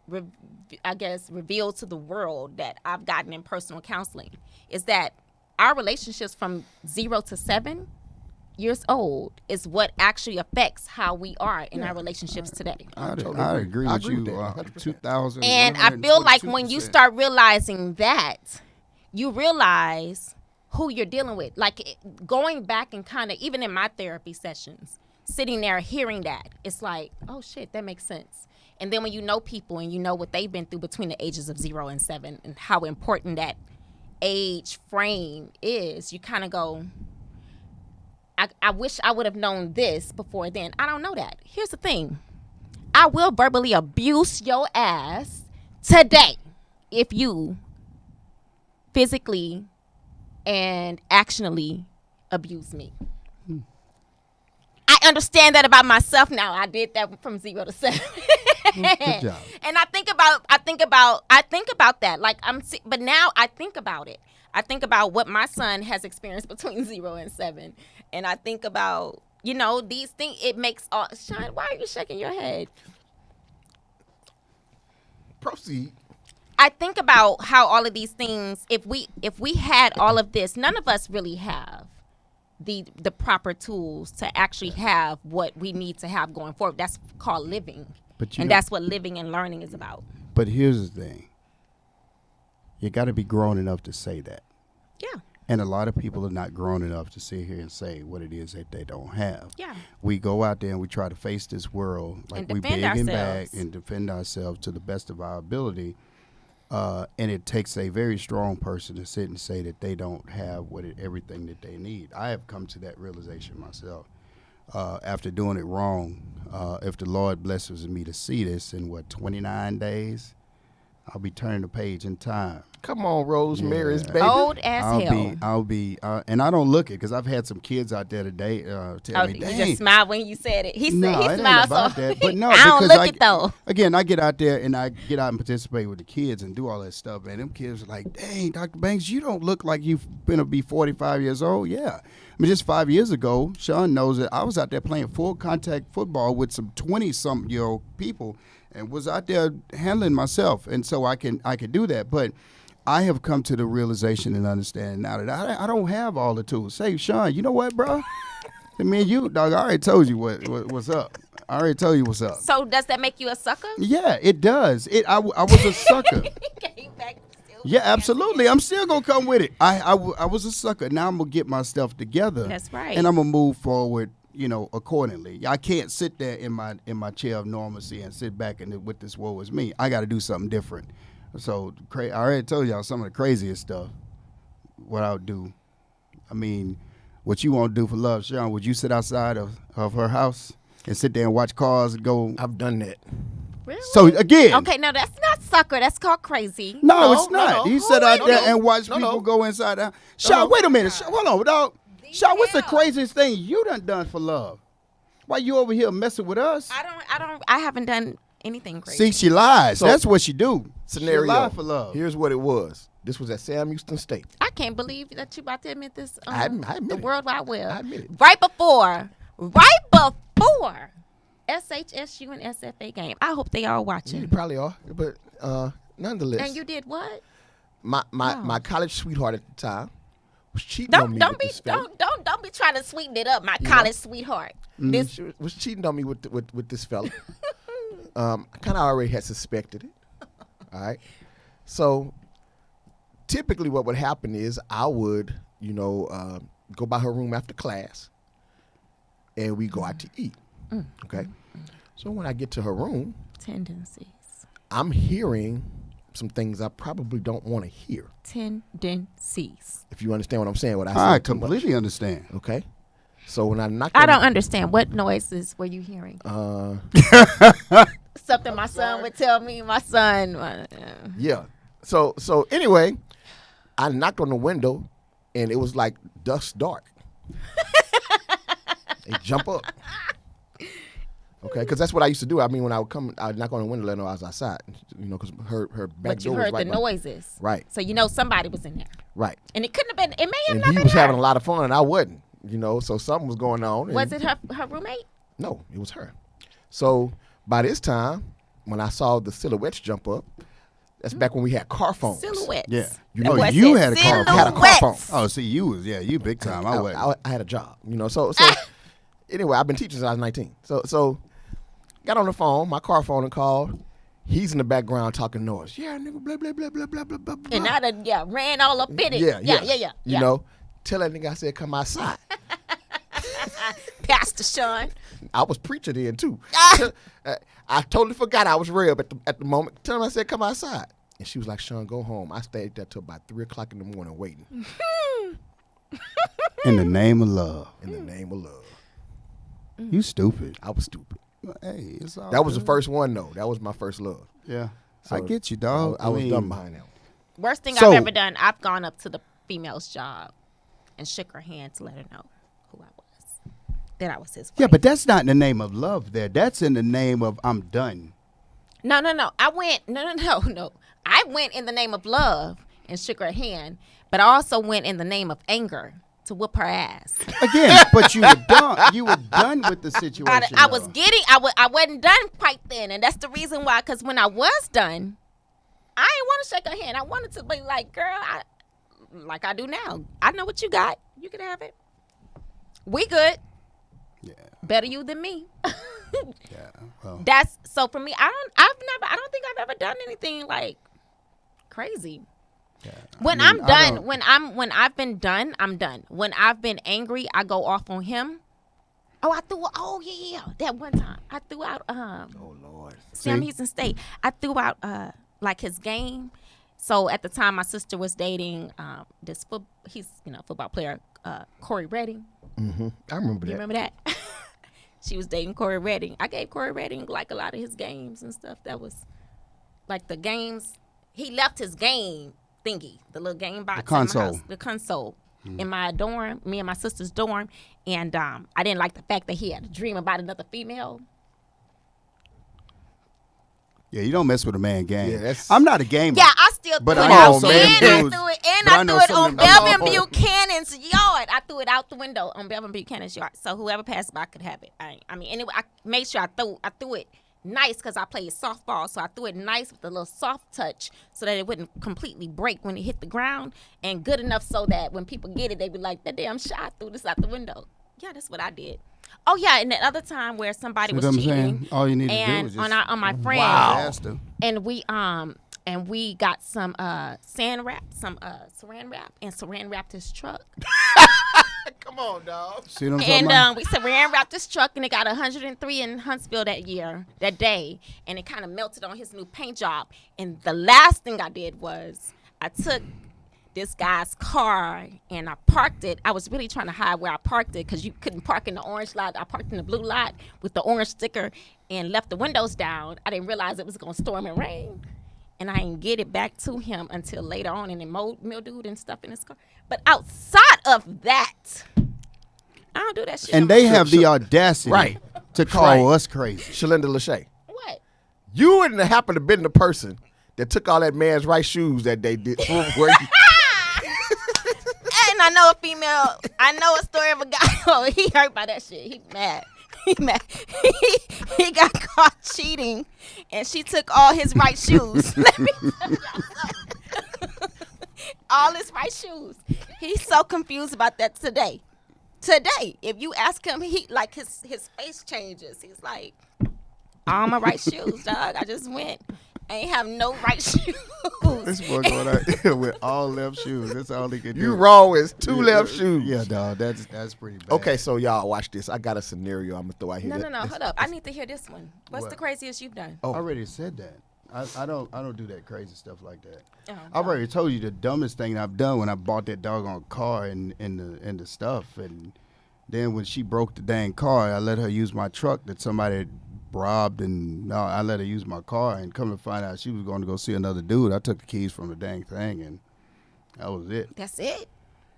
revealed to the world that I've gotten in personal counseling is that our relationships from 0 to 7 years old is what actually affects how we are in our relationships today. I agree with you. 2,000. And I feel like when you start realizing that, you realize who you're dealing with. Like going back and kind of, even in my therapy sessions, sitting there hearing that, it's like, oh shit, that makes sense. And then when you know people and you know what they've been through between the ages of 0 and 7 and how important that age frame is, you kind of go, I wish I would have known this before then. I don't know that. Here's the thing. I will verbally abuse your ass today if you physically and actionally abuse me. I understand that about myself now. I did that from 0 to 7. Good job. And I think about that. Like but now I think about it. I think about what my son has experienced between 0 and 7, and I think about these things. It makes all. Sean, why are you shaking your head? Proceed. I think about how all of these things. If we had all of this, none of us really have the proper tools to actually have what we need to have going forward. That's called living, and that's what living and learning is about. But here's the thing: you got to be grown enough to say that. Yeah. And a lot of people are not grown enough to sit here and say what it is that they don't have. Yeah. We go out there and we try to face this world like we big and bad and defend ourselves to the best of our ability. And it takes a very strong person to sit and say that they don't have everything that they need. I have come to that realization myself after doing it wrong. If the Lord blesses me to see this in 29 days, I'll be turning the page in time. Come on, Rosemary's baby. Old as hell. I'll be, and I don't look it because I've had some kids out there today tell me, "Dang." You just smiled when you said it. He No, said he it smiled ain't about so. that. But no, I don't because look it though. Again, I get out there and I get out and participate with the kids and do all that stuff. And them kids are like, "Dang, Dr. Banks, you don't look like you've been to be 45 years old." Yeah, I mean, just 5 years ago, Sean knows that I was out there playing full contact football with some 20-something-year-old people and was out there handling myself, and so I can do that, but. I have come to the realization and understanding now that I don't have all the tools. Say, Sean, you know what, bro? Me and you, dog, I already told you what's up. I already told you what's up. So does that make you a sucker? Yeah, it does. I was a sucker. Came back still Yeah, absolutely. I'm still going to come with it. I was a sucker. Now I'm going to get my stuff together. That's right. And I'm going to move forward, accordingly. I can't sit there in my chair of normalcy and sit back and with this woe is me. I got to do something different. So I already told y'all some of the craziest stuff. What I would do. I mean, what you want to do for love, Sean? Would you sit outside of her house and sit there and watch cars go? I've done that. Really? So again, okay, no, that's not sucker. That's called crazy. No, it's not. You sit out there and watch No, people no. go inside the house. Sean, wait a minute. Sean, hold on, dog. Sean, what's the craziest thing you done for love? Why you over here messing with us? I haven't done anything crazy. See, she lies. So- That's what she do. Scenario. She lie for love. Here's what it was. This was at Sam Houston State. I can't believe that you about to admit this. I admit the it. World Wide Web. I admit it. Right before SHSU and SFA game. I hope they all watching. You probably are, but nonetheless. And you did what? My college sweetheart at the time was cheating on me. Don't be trying to sweeten it up, my college sweetheart. This She was cheating on me with this fella. I kind of already had suspected it. All right. So typically what would happen is I would, go by her room after class and we go out to eat. Okay. So when I get to her room, tendencies. I'm hearing some things I probably don't want to hear. Tendencies. If you understand what I'm saying, what I I said too much. completely understand. Okay. So when I knocked I on don't understand. What noises were you hearing? Something my son would tell me. My son. Yeah. So anyway, I knocked on the window, and it was like dusk dark. They jump up. Okay, because that's what I used to do. I mean, when I would come, I'd knock on the window, let her know I was outside. Because her back But you door was heard right the by- noises. Right. So somebody was in there. Right. And it couldn't have been. It may have And not he been was her. having a lot of fun, and I wasn't. So something was going on. Was and- it her roommate? No, it was her. So by this time, when I saw the silhouettes jump up, that's back when we had car phones. Silhouettes. Yeah. That boy You said had a car. I had a car phone. silhouettes. Oh, see, you big time. I wasn't. I had a job, So anyway, I've been teaching since I was 19. So got on the phone, my car phone, and called. He's in the background talking noise. Yeah, nigga, blah blah blah blah blah blah blah. And I done ran all up in it. Yeah. Tell that nigga I said come outside. Pastor Sean. I was preacher then too. I totally forgot I was Reb at the moment. Tell him I said come outside. And she was like, Sean, go home. I stayed there till about 3 o'clock in the morning waiting. In the name of love. In the name of love. You stupid. I was stupid. Hey, it's all That was the good. first one though. That was my first love. Yeah. So I get you, dog. I was mean, done behind that one. Worst thing So- I've ever done, I've gone up to the female's job and shook her hand to let her know who I was. That I was his wife. Yeah, but that's not in the name of love there. That's in the name of I'm done. No. I went. No. I went in the name of love and shook her hand, but I also went in the name of anger to whoop her ass. Again, but you were done. You were done with the situation. I was getting. I wasn't done quite then, and that's the reason why. Because when I was done, I didn't want to shake her hand. I wanted to be like, girl, like I do now. I know what you got. You can have it. We good. Yeah. Better you than me. Yeah. Well. That's so for me. I don't think I've ever done anything like crazy. Yeah. When I'm done, when I've been done, I'm done. When I've been angry, I go off on him. Oh yeah. That one time I threw out oh Lord. Sam Houston State. I threw out like his game. So at the time my sister was dating this football player, Corey Redding. Mm-hmm. I remember that. You remember that? She was dating Corey Redding. I gave Corey Redding like a lot of his games and stuff. That was like the games. He left his game thingy, the little game box, the console in my dorm, me and my sister's dorm, and I didn't like the fact that he had a dream about another female. Yeah, you don't mess with a man game. Yeah, I'm not a gamer. Yeah, I still threw but it I out. know some And dudes, I threw it on Belvin Belvin Buchanan's yard. I threw it out the window on Belvin Buchanan's yard, so whoever passed by could have it. I mean, anyway, I made sure I threw it nice because I played softball, so I threw it nice with a little soft touch so that it wouldn't completely break when it hit the ground, and good enough so that when people get it, they'd be like, that damn shot threw this out the window. Yeah, that's what I did. Oh yeah, and that other time where somebody was cheating, all you need to do is just on my friend, and we got some saran wrap and saran wrapped his truck. Come on, dog. See what I'm talking about? We saran wrapped his truck, and it got 103 in Huntsville that day, and it kind of melted on his new paint job. And the last thing I did was I took this guy's car and I parked it. I was really trying to hide where I parked it because you couldn't park in the orange lot. I parked in the blue lot with the orange sticker and left the windows down. I didn't realize it was going to storm and rain. And I didn't get it back to him until later on, and it mildewed and stuff in his car. But outside of that, I don't do that shit. And they have the audacity to call us crazy. Shalinda Lachey. What? You wouldn't have happened to been the person that took all that man's right shoes that they did. And I know a story of a guy. Oh, he hurt by that shit. He mad. He got caught cheating, and she took all his right shoes. Let me tell you something. All his right shoes. He's so confused about that today. If you ask him, he like his face changes. He's like, all my right shoes, dog. I just went. I ain't have no right shoes. This boy going out here with all left shoes. That's all he can do. You wrong with two left shoes. Yeah, dog. That's pretty bad. Okay, so y'all watch this. I got a scenario I'm gonna throw out here. No. Hold up. I need to hear this one. What's the craziest you've done? I already said that. I don't do that crazy stuff like that. Oh, I've already told you the dumbest thing I've done when I bought that doggone car and the stuff, and then when she broke the dang car, I let her use my truck that somebody robbed, and I let her use my car, and come to find out she was going to go see another dude. I took the keys from the dang thing, and that was it. That's it?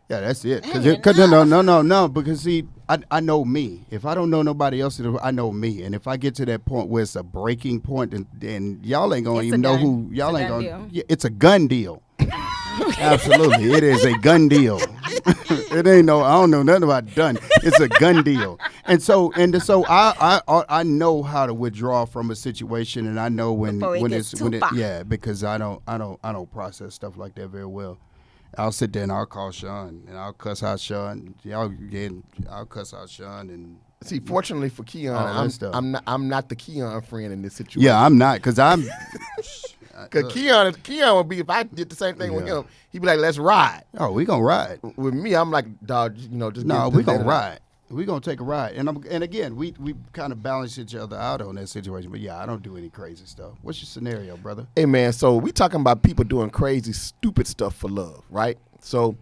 Yeah, that's it. No, because see, I know me. If I don't know nobody else, I know me. And if I get to that point where it's a breaking point, then y'all ain't going to even know who, y'all ain't going to, yeah, it's a gun deal. Absolutely. It is a gun deal. It ain't I don't know nothing about done. It's a gun deal. And so I know how to withdraw from a situation, and I know when because I don't process stuff like that very well. I'll sit there and I'll call Sean and I'll cuss out Sean. I'll cuss out Sean and see. Fortunately for Keon, I'm not the Keon friend in this situation. Yeah, I'm not because I'm. Because Keon would be, if I did the same thing with him, he'd be like, let's ride. Oh, we gonna ride. With me, I'm like, dog, just no, we gonna ride. We gonna take a ride. And again, we kind of balance each other out on that situation. But yeah, I don't do any crazy stuff. What's your scenario, brother? Hey man, so we talking about people doing crazy, stupid stuff for love, right? So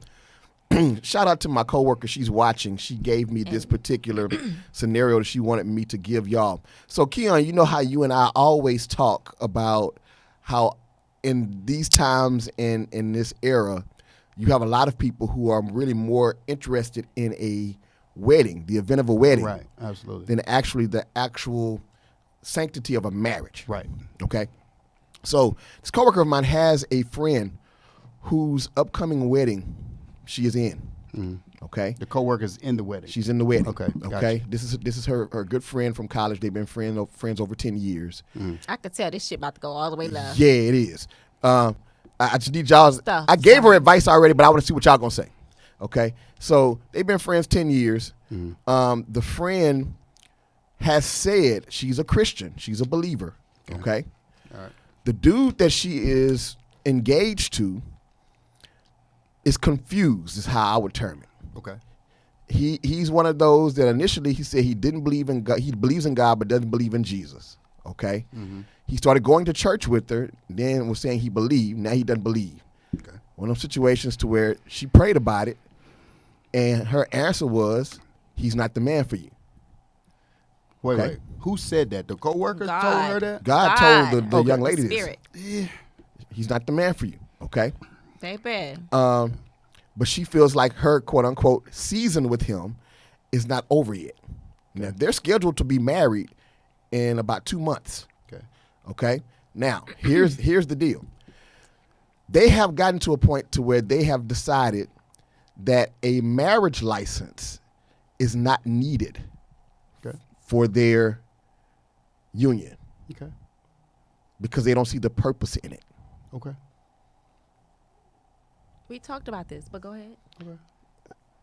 shout out to my coworker. She's watching. She gave me this particular scenario that she wanted me to give y'all. So Keon, you know how you and I always talk about how in these times and in this era, you have a lot of people who are really more interested in a wedding, the event of a wedding, right? Absolutely. Than actually the actual sanctity of a marriage. Right. Okay. So this coworker of mine has a friend whose upcoming wedding she is in. Okay. The coworker's in the wedding. She's in the wedding. Okay. Okay. Gotcha. This is her good friend from college. They've been friends over 10 years. I could tell this shit about to go all the way left. Yeah, it is. I just need y'all's. Stuff. I gave her advice already, but I want to see what y'all gonna say. Okay. So they've been friends 10 years. The friend has said she's a Christian. She's a believer. Okay. All right. The dude that she is engaged to is confused, is how I would term it. Okay. He's one of those that initially he said he didn't believe in God. He believes in God, but doesn't believe in Jesus. Okay. He started going to church with her, then was saying he believed. Now he doesn't believe. Okay. One of those situations to where she prayed about it, and her answer was, "He's not the man for you." Wait. Who said that? The coworker God. told her that? God told the young lady Spirit. this. He's not the man for you. Okay. Baby. But she feels like her quote unquote season with him is not over yet. Now they're scheduled to be married in about 2 months. Okay. Okay. Now here's the deal. They have gotten to a point to where they have decided that a marriage license is not needed Okay. for their union Okay. because they don't see the purpose in it. Okay. We talked about this, but go ahead.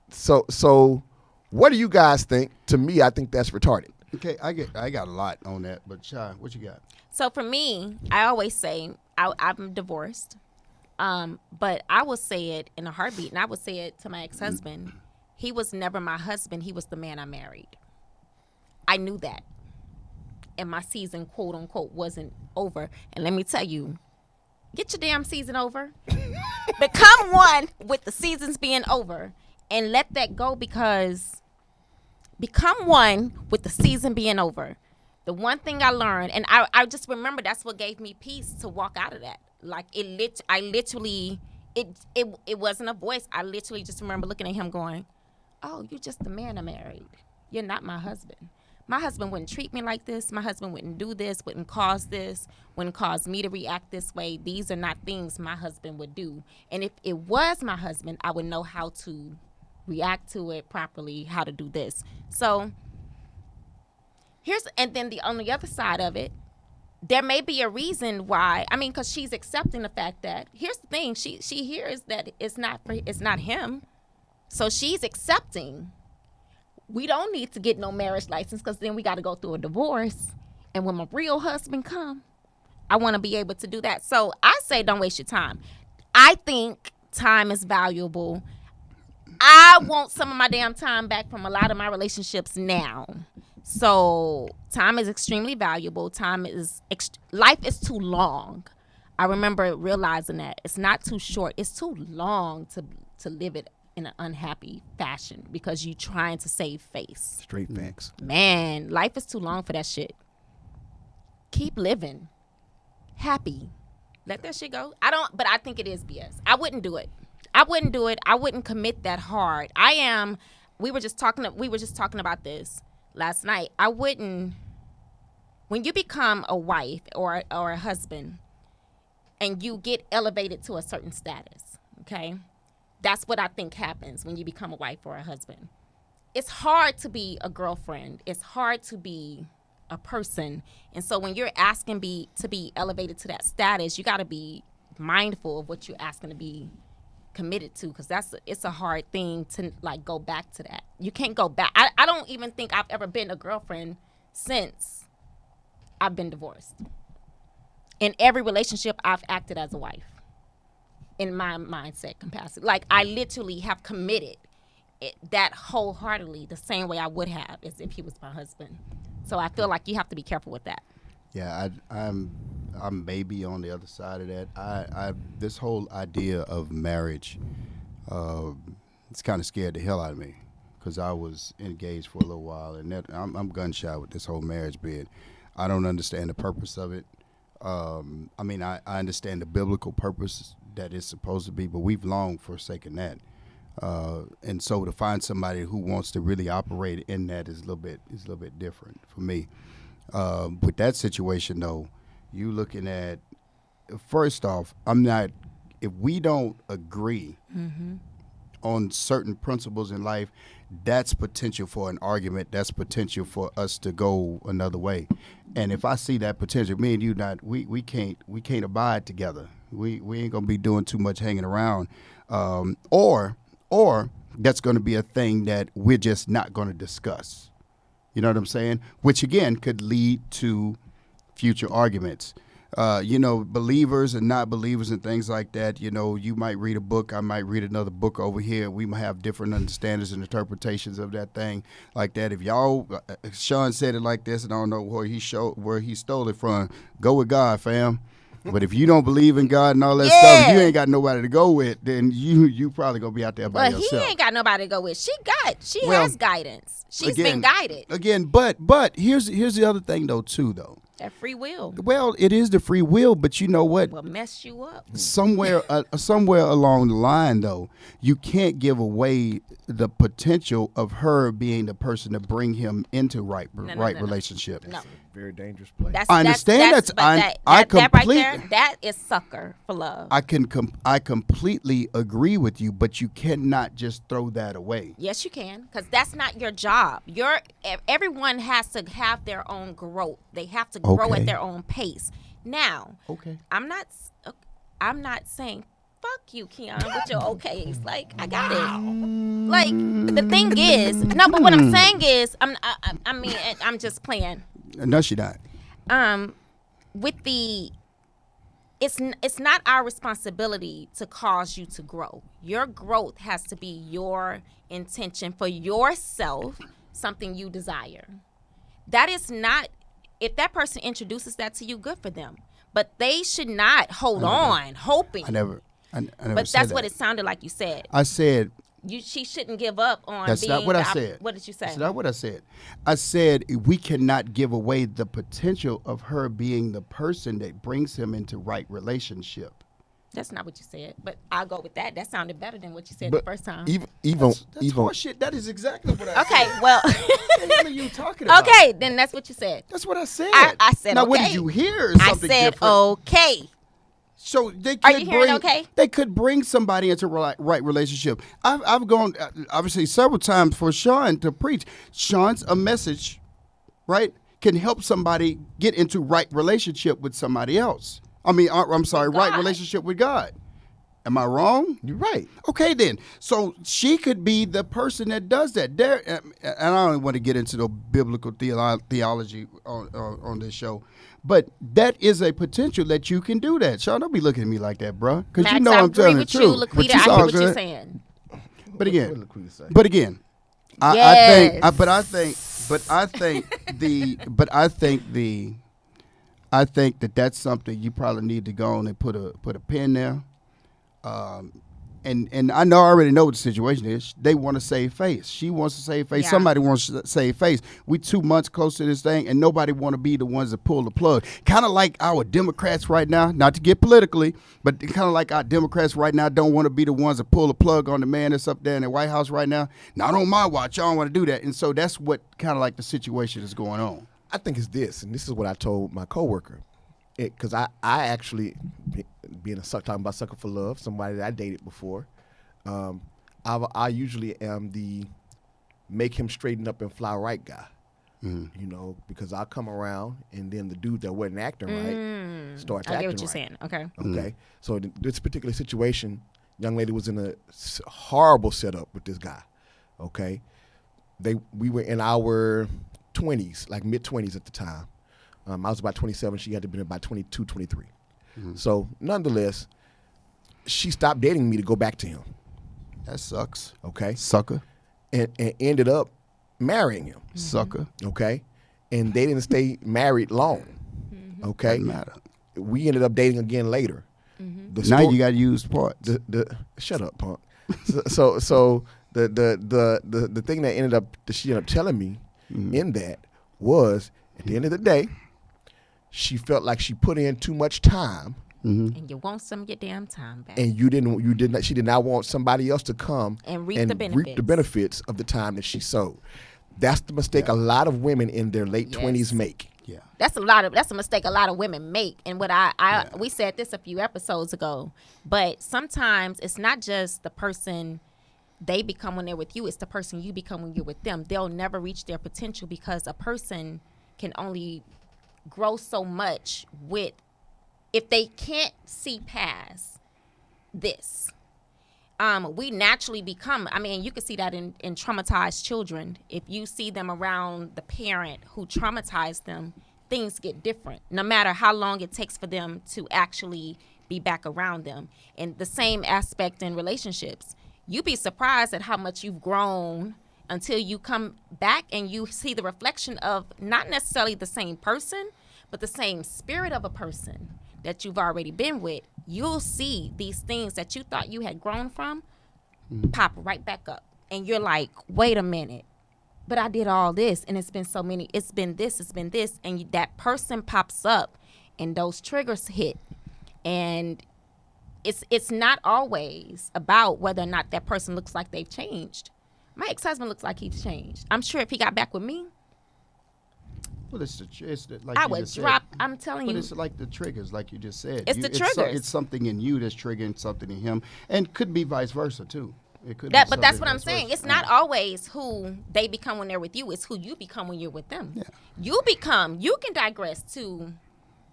So what do you guys think? To me, I think that's retarded. Okay. I got a lot on that, but Shy, what you got? So for me, I always say I'm divorced, but I will say it in a heartbeat, and I would say it to my ex-husband. He was never my husband. He was the man I married. I knew that, and my season, quote unquote, wasn't over. And let me tell you, get your damn season over. Become one with the seasons being over, and let that go, because become one with the season being over. The one thing I learned, and I just remember that's what gave me peace to walk out of that. Like it wasn't a voice. I literally just remember looking at him going, "Oh, you're just the man I married. You're not my husband. My husband wouldn't treat me like this. My husband wouldn't do this, wouldn't cause me to react this way. These are not things my husband would do. And if it was my husband, I would know how to react to it properly, how to do this." So and then on the other side of it, there may be a reason why. I mean, because she's accepting the fact that, here's the thing, she hears that it's not him. So she's accepting. We don't need to get no marriage license, because then we got to go through a divorce. And when my real husband come, I want to be able to do that. So I say don't waste your time. I think time is valuable. I want some of my damn time back from a lot of my relationships now. So time is extremely valuable. Life is too long. I remember realizing that it's not too short. It's too long to live it in an unhappy fashion because you're trying to save face. Straight facts. Man, life is too long for that shit. Keep living. Happy. Let that shit go. But I think it is BS. I wouldn't do it. I wouldn't commit that hard. We were just talking about this last night. I wouldn't, when you become a wife or a husband and you get elevated to a certain status, okay? That's what I think happens when you become a wife or a husband. It's hard to be a girlfriend. It's hard to be a person. And so when you're asking to be elevated to that status, you got to be mindful of what you're asking to be committed to, because it's a hard thing to like go back to that. You can't go back. I don't even think I've ever been a girlfriend since I've been divorced. In every relationship, I've acted as a wife in my mindset capacity. Like I literally have committed that wholeheartedly the same way I would have as if he was my husband. So I feel like you have to be careful with that. Yeah, I'm maybe on the other side of that. This whole idea of marriage, it's kind of scared the hell out of me, because I was engaged for a little while, and I'm gun shy with this whole marriage bit. I don't understand the purpose of it. I mean, I understand the biblical purpose that it's supposed to be, but we've long forsaken that. And so to find somebody who wants to really operate in that is a little bit different for me. With that situation, though, you looking at, first off, I'm not, if we don't agree on certain principles in life, that's potential for an argument. That's potential for us to go another way. And if I see that potential, me and you we can't abide together. We ain't gonna be doing too much hanging around, or that's gonna be a thing that we're just not gonna discuss. You know what I'm saying? Which again could lead to future arguments. Believers and not believers and things like that. You might read a book, I might read another book over here. We might have different understandings and interpretations of that thing like that. If y'all, Sean said it like this, and I don't know where he stole it from. Go with God, fam. But if you don't believe in God and all that stuff, if you ain't got nobody to go with, then you probably gonna be out there by yourself. But he ain't got nobody to go with. She has guidance. She's been guided. Again, but here's the other thing though. That free will. Well, it is the free will, but you know what? Will mess you up. Somewhere along the line, though, you can't give away the potential of her being the person to bring him into right relationship. No. Very dangerous place. I understand that right there, that is sucker for love. I completely agree with you, but you cannot just throw that away. Yes, you can, because that's not your job. Everyone has to have their own growth. They have to grow at their own pace. Now, I'm not saying fuck you, Keon, with your okays. Like, I got it. Like, the thing is, no, but what I'm saying is, I'm just playing. No, she not. It's not our responsibility to cause you to grow. Your growth has to be your intention for yourself, something you desire. That is not, if that person introduces that to you, good for them. But they should not hold on, hoping. I never but said that's that. what it sounded like you said. I said she shouldn't give up on that's being. Not what I said. What did you say? That's not what I said. I said we cannot give away the potential of her being the person that brings him into right relationship. That's not what you said, but I'll go with that. That sounded better than what you said the first time. Even that's horseshit. That is exactly what I said. Okay, well. What the hell are you talking about? Okay, then that's what you said. That's what I said. I said now, okay. What did you hear? I said different. Okay. So they could Are you hearing okay? They could bring somebody into right relationship. I've gone obviously several times for Sean to preach. Sean's a message, right, can help somebody get into right relationship with somebody else. I'm sorry, right relationship with God. Am I wrong? You're right. Okay, then. So she could be the person that does that. And I don't want to get into the biblical theology on this show, but that is a potential that you can do that. Sean, don't be looking at me like that, bro. Because you know I'm telling the truth. Laquita, I hear what you're saying. But again, I think that's something you probably need to go on and put a pin there. And I already know what the situation is. They want to save face. She wants to save face. Yeah. Somebody wants to save face. We 2 months close to this thing, and nobody want to be the ones that pull the plug. Kind of like our Democrats right now, not to get politically, but kind of like our Democrats right now don't want to be the ones that pull the plug on the man that's up there in the White House right now. Not on my watch. I don't want to do that. And so that's what kind of like the situation is going on. I think it's this, and this is what I told my coworker. Because I actually, talking about sucker for love, somebody that I dated before, I usually am the make him straighten up and fly right guy. Because I'll come around and then the dude that wasn't acting right starts acting right. I get what you're saying. Okay. Okay. So in this particular situation, young lady was in a horrible setup with this guy. Okay. We were in our 20s, like mid-20s at the time. I was about 27. She had to be about 22, 23. So, nonetheless, she stopped dating me to go back to him. That sucks. Okay. Sucker. And ended up marrying him. Sucker. Okay. And they didn't stay married long. Okay. Doesn't matter. We ended up dating again later. Now you got to use parts. Shut up, punk. so the thing that she ended up telling me in that was, at the end of the day, she felt like she put in too much time, and you want some of your damn time back. And she did not want somebody else to come and reap the benefits of the time that she sowed. That's the mistake a lot of women in their late 20s make. Yeah. That's a mistake a lot of women make. And what we said this a few episodes ago, but sometimes it's not just the person they become when they're with you, it's the person you become when you're with them. They'll never reach their potential because a person can only grow so much if they can't see past this. We naturally become, you can see that in traumatized children. If you see them around the parent who traumatized them, things get different, no matter how long it takes for them to actually be back around them. And the same aspect in relationships. You'd be surprised at how much you've grown until you come back and you see the reflection of not necessarily the same person, but the same spirit of a person that you've already been with. You'll see these things that you thought you had grown from pop right back up. And you're like, wait a minute, but I did all this and it's been this. And that person pops up and those triggers hit. And it's not always about whether or not that person looks like they've changed. My ex-husband looks like he's changed. I'm sure if he got back with me, well, like I would drop. I'm telling you. But it's like the triggers, like you just said. It's the triggers. It's something in you that's triggering something in him, and could be vice versa too. It could. But that's what I'm saying. It's not always who they become when they're with you. It's who you become when you're with them. Yeah. You can digress to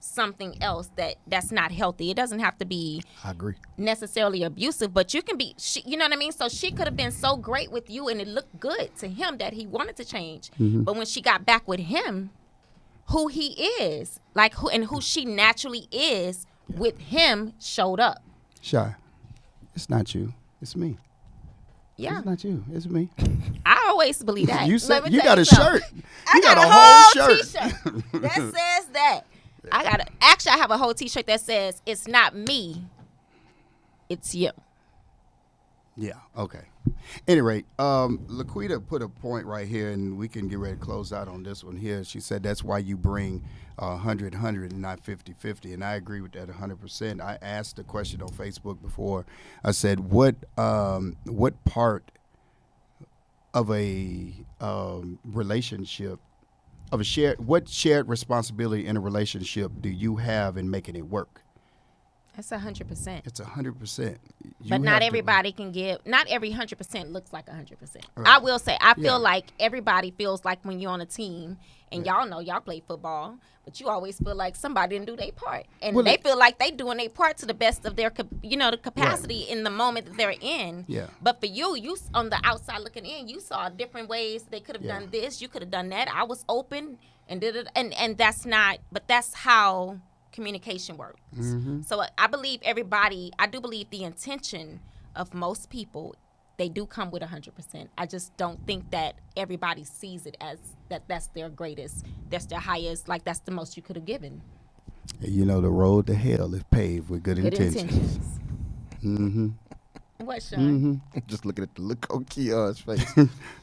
something else that's not healthy. It doesn't have to be. I agree. Necessarily abusive, but you can be. You know what I mean. So she could have been so great with you, and it looked good to him that he wanted to change. Mm-hmm. But when she got back with him, who he is, who she naturally is with him showed up. Shy, it's not you. It's me. Yeah. It's not you. It's me. I always believe that. You said you got a something. shirt. I got a whole T-shirt that says that. I have a whole T-shirt that says, it's not me, it's you. Yeah, okay. Any rate, Laquita put a point right here, and we can get ready to close out on this one here. She said that's why you bring 100 and not 50-50, and I agree with that 100%. I asked the question on Facebook before. I said, what part of a relationship, what shared responsibility in a relationship do you have in making it work? That's 100%. It's 100%. But not everybody can give. Not every 100% looks like 100%. Right. I will say, I feel like everybody feels like when you're on a team, and y'all know y'all play football, but you always feel like somebody didn't do their part, and they feel like they doing their part to the best of their, the capacity in the moment that they're in. Yeah. But for you on the outside looking in, you saw different ways they could have done this. You could have done that. I was open and did it, and that's not. But that's how communication works. Mm-hmm. So I do believe the intention of most people, they do come with 100%. I just don't think that everybody sees it as that's their greatest, that's their highest, like that's the most you could have given. The road to hell is paved with good intentions. Mm-hmm. What, Sean? Mm-hmm. Just looking at the look on Keon's face.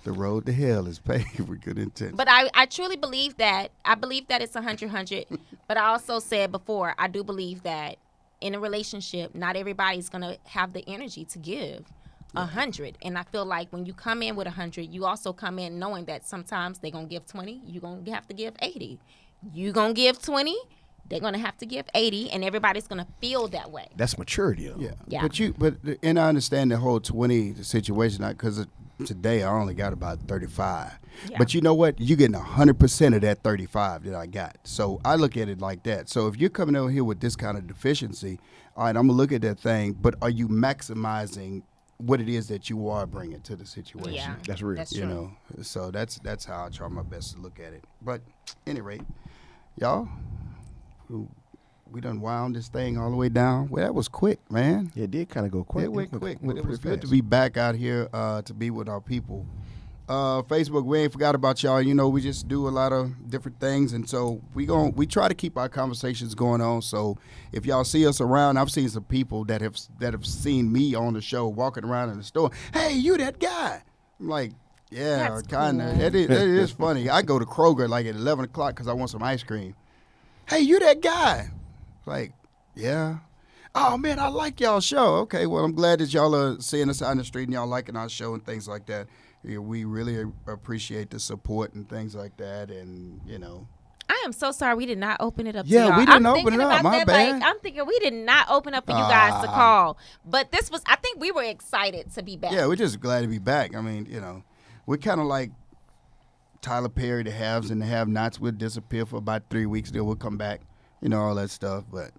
The road to hell is paved with good intentions. But I truly believe that. I believe that it's 100. But I also said before, I do believe that in a relationship, not everybody's going to have the energy to give 100. And I feel like when you come in with 100, you also come in knowing that sometimes they're going to give 20. You're going to have to give 80. You're going to give 20. They're going to have to give 80, and everybody's going to feel that way. That's maturity, though. Yeah. And I understand the whole 20 situation, because today I only got about 35. Yeah. But you know what? You're getting 100% of that 35 that I got. So I look at it like that. So if you're coming over here with this kind of deficiency, all right, I'm going to look at that thing, but are you maximizing what it is that you are bringing to the situation? Yeah, that's real. That's true. So that's how I try my best to look at it. But at any rate, y'all, we done wound this thing all the way down. Well, that was quick, man. Yeah, it did kind of go quick. It went quick, but it was good to be back out here to be with our people. Facebook, we ain't forgot about y'all. We just do a lot of different things, and so we try to keep our conversations going on. So if y'all see us around, I've seen some people that have seen me on the show walking around in the store. Hey, you that guy? I'm like, yeah, kind of. Cool. That is funny. I go to Kroger like at 11 o'clock because I want some ice cream. Hey, you that guy? Like, yeah. Oh, man, I like y'all show. Okay, well, I'm glad that y'all are seeing us out in the street and y'all liking our show and things like that. Yeah, we really appreciate the support and things like that. And, I am so sorry we did not open it up. Yeah, to y'all. we didn't I'm open it thinking up. about My that, bad. I'm thinking we did not open up for you guys to call. But this was, I think we were excited to be back. Yeah, we're just glad to be back. I mean, we're kind of like Tyler Perry, the haves and the have-nots. We'll disappear for about 3 weeks, then we'll come back. All that stuff. But,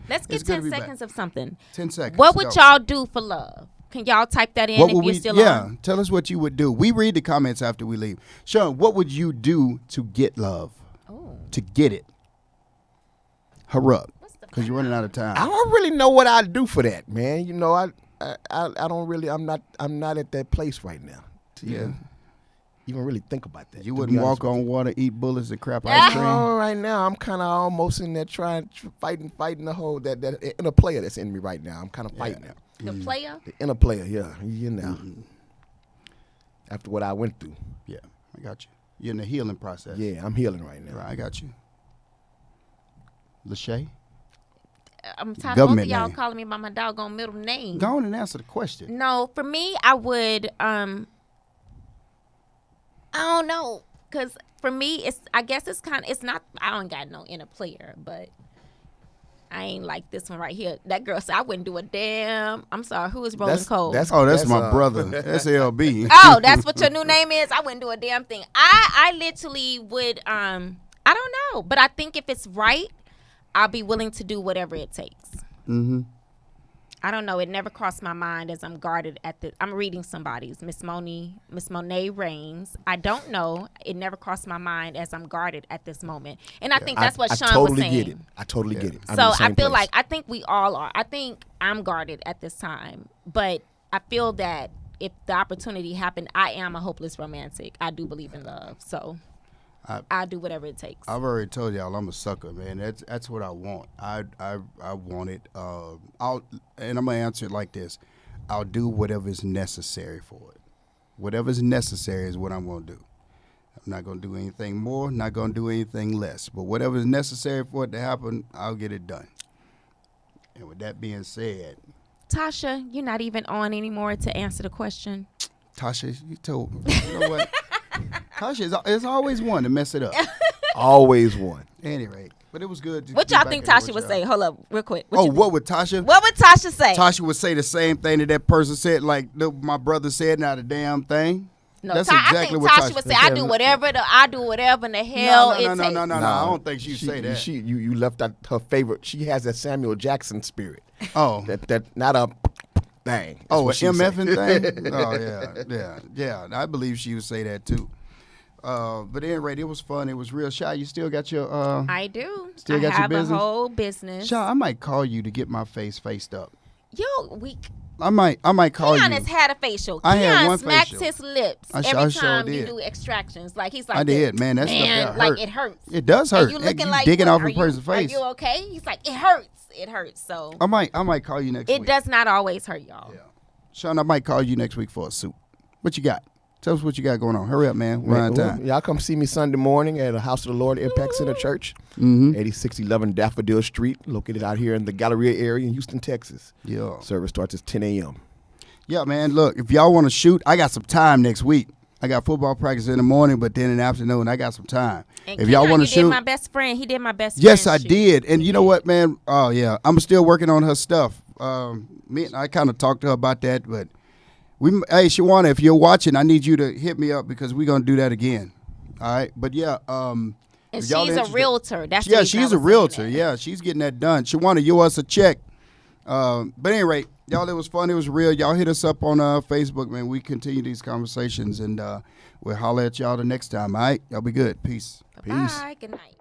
Let's get it's good to 10 be back. seconds of something. 10 seconds. What would y'all do for love? Can y'all type that in if you're still on? Tell us what you would do. We read the comments after we leave. Sean, what would you do to get love? Oh. To get it? Hurry up, because you're running out of time. I don't really know what I'd do for that, man. I don't really. I'm not at that place right now to even really think about that. You wouldn't walk on water, eat bullets, and crap ice cream? No, right now I'm kind of almost in there fighting the whole that inner player that's in me right now. I'm kind of fighting that. The player? The inner player, yeah. After what I went through. Yeah, I got you. You're in the healing process. Yeah, I'm healing right now. Right, I got you. Lachey? I'm tired of both of Government y'all name. calling me by my doggone middle name. Go on and answer the question. No, for me, I would, I don't know. Because for me, I guess it's not, I don't got no inner player, but I ain't like this one right here. That girl said I wouldn't do a damn. I'm sorry, who is Rolling Cold? That's my brother. That's LB. Oh, that's what your new name is? I wouldn't do a damn thing. I literally would, I don't know. But I think if it's right, I'll be willing to do whatever it takes. Mm-hmm. I don't know. It never crossed my mind as I'm guarded I'm reading somebody's, Miss Monet Rains. I don't know. It never crossed my mind as I'm guarded at this moment. And I think that's what Sean was saying. I totally get it. I'm So in the same I feel place. like, I think we all are. I think I'm guarded at this time. But I feel that if the opportunity happened, I am a hopeless romantic. I do believe in love. So I do whatever it takes. I've already told y'all I'm a sucker, man. That's what I want. I want it. And I'm gonna answer it like this: I'll do whatever is necessary for it. Whatever's necessary is what I'm gonna do. I'm not gonna do anything more. Not gonna do anything less. But whatever is necessary for it to happen, I'll get it done. And with that being said, Tasha, you're not even on anymore to answer the question. Tasha, you know what? Tasha is always one to mess it up. Always one. At any rate, but it was good. What y'all think Tasha would say? Hold up, real quick. What would Tasha? What would Tasha say? Tasha would say the same thing that person said, like my brother said, not a damn thing. No, that's I exactly think what Tasha would say. I do whatever in the hell it takes. No. I don't think she'd say that. You left out her favorite. She has that Samuel Jackson spirit. Oh, that not a thing. That's oh, what she MFing said. thing. Oh yeah. I believe she would say that too. But at any rate, it was fun. It was real. Shy, you still got your I do. Still got I have your business? a whole business. Shy, I might call you to get my face faced up. Yo, I might call Keon you. has had a facial. I had Keon one smacks facial. his lips I every sure time you did. do extractions. Like he's like, I did, this. man. That stuff Man, got like hurt. it hurts. It does hurt. And you looking You like digging what, off are a person's face. Are you okay? He's like, it hurts. It hurts. So I might call you next week. it does not always hurt, y'all. Yeah. Sean, I might call you next week for a suit. What you got? Tell us what you got going on. Hurry up, man. We're on time. Y'all come see me Sunday morning at the House of the Lord Impact Center Church, Mm-hmm. 8611 Daffodil Street, located out here in the Galleria area in Houston, Texas. Yeah. Service starts at 10 a.m. Yeah, man. Look, if y'all want to shoot, I got some time next week. I got football practice in the morning, but then in the afternoon, I got some time. And if y'all want to He did shoot, my best friend. He did my best yes, I friend shoot. did. And you know what, man? Oh yeah, I'm still working on her stuff. I kind of talked to her about that, but hey, Shawana, if you're watching, I need you to hit me up because we're gonna do that again. All right, but yeah, And if she's y'all a interested- realtor. That's the Yeah, reason I she's a was saying realtor. that. Yeah, she's getting that done. Shawana, you owe us a check. But at any rate, y'all, it was fun. It was real. Y'all hit us up on Facebook, man. We continue these conversations, and we'll holler at y'all the next time. All right, y'all be good. Peace. Bye. Good night.